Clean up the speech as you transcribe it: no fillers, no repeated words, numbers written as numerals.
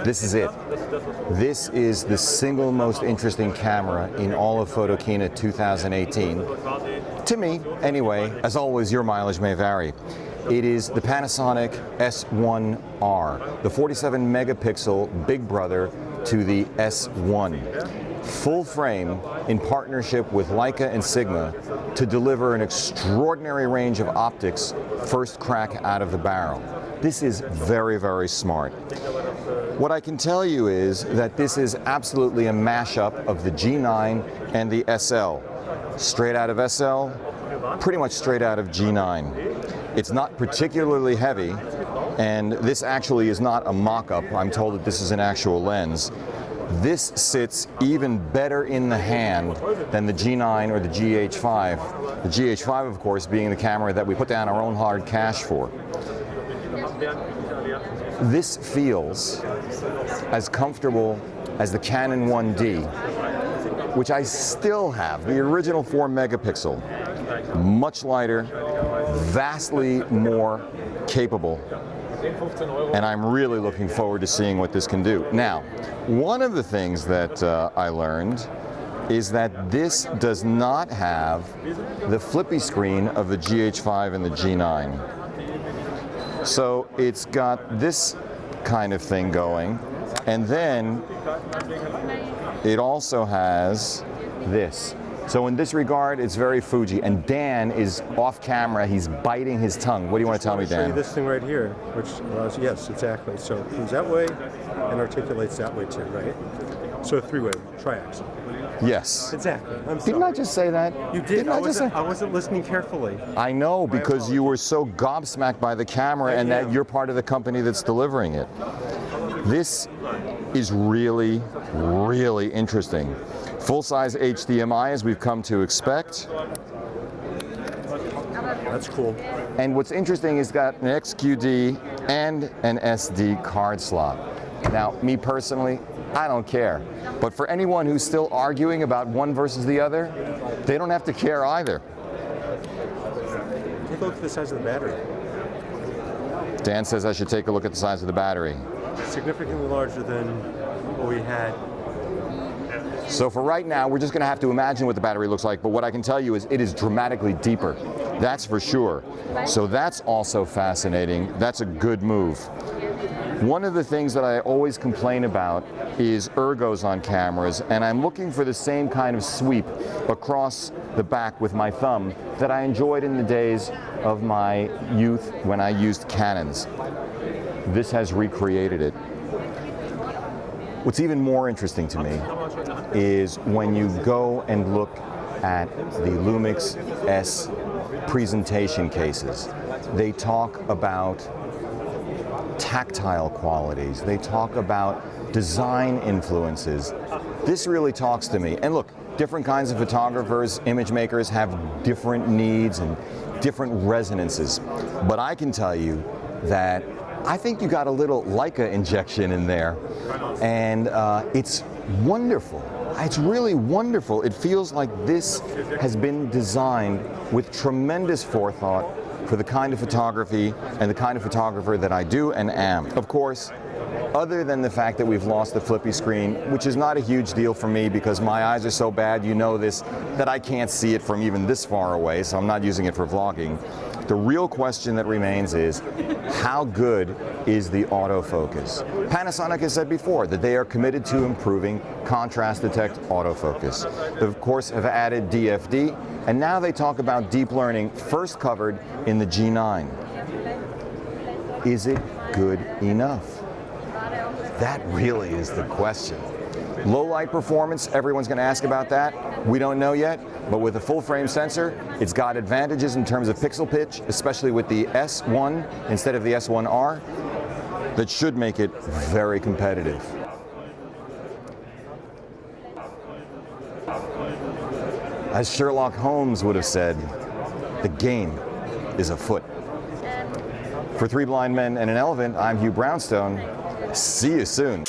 This is it. This is the single most interesting camera in all of Photokina 2018. To me, anyway. As always, your mileage may vary. It is the Panasonic S1R, the 47 megapixel big brother to the S1. Full frame in partnership with Leica and Sigma to deliver an extraordinary range of optics first crack out of the barrel. This is very, very smart. What I can tell you is that this is absolutely a mashup of the G9 and the SL. Straight out of SL, pretty much straight out of G9. It's not particularly heavy, and this actually is not a mock-up. I'm told that this is an actual lens. This sits even better in the hand than the G9 or the GH5. The GH5, of course, being the camera that we put down our own hard cash for. This feels as comfortable as the Canon 1D, which I still have, the original 4 megapixel. Much lighter, vastly more capable, and I'm really looking forward to seeing what this can do. Now, one of the things that I learned is that this does not have the flippy screen of the GH5 and the G9. So it's got this kind of thing going, and then it also has this. So in this regard, it's very Fuji. And Dan is off camera. He's biting his tongue. What do you want to tell me, Dan? Show you this thing right here, which allows, yes, exactly. So it comes that way and articulates that way too, right? So a three-way, triaxle. Yes. Exactly. I'm sorry. Didn't I just say that? You did. I wasn't listening carefully. I know, because you were so gobsmacked by the camera and that you're part of the company that's delivering it. This is really, really interesting. Full-size HDMI, as we've come to expect. That's cool. And what's interesting is got an XQD and an SD card slot. Now, me personally, I don't care. But for anyone who's still arguing about one versus the other, they don't have to care either. Take a look at the size of the battery. Dan says I should take a look at the size of the battery. Significantly larger than what we had. So for right now, we're just going to have to imagine what the battery looks like, but what I can tell you is it is dramatically deeper. That's for sure. So that's also fascinating. That's a good move. One of the things that I always complain about is ergos on cameras, and I'm looking for the same kind of sweep across the back with my thumb that I enjoyed in the days of my youth when I used Canons. This has recreated it. What's even more interesting to me is when you go and look at the Lumix S presentation cases. They talk about tactile qualities. They talk about design influences. This really talks to me. And look, different kinds of photographers, image makers have different needs and different resonances. But I can tell you that I think you got a little Leica injection in there, and it's wonderful. It's really wonderful. It feels like this has been designed with tremendous forethought for the kind of photography and the kind of photographer that I do and am. Of course, other than the fact that we've lost the flippy screen, which is not a huge deal for me because my eyes are so bad, you know this, that I can't see it from even this far away, so I'm not using it for vlogging. The real question that remains is, how good is the autofocus? Panasonic has said before that they are committed to improving contrast detect autofocus. They, of course, have added DFD, and now they talk about deep learning, first covered in the G9. Is it good enough? That really is the question. Low light performance, everyone's going to ask about that. We don't know yet, but with a full frame sensor, it's got advantages in terms of pixel pitch, especially with the S1 instead of the S1R, that should make it very competitive. As Sherlock Holmes would have said, the game is afoot. For Three Blind Men and an Elephant, I'm Hugh Brownstone. See you soon.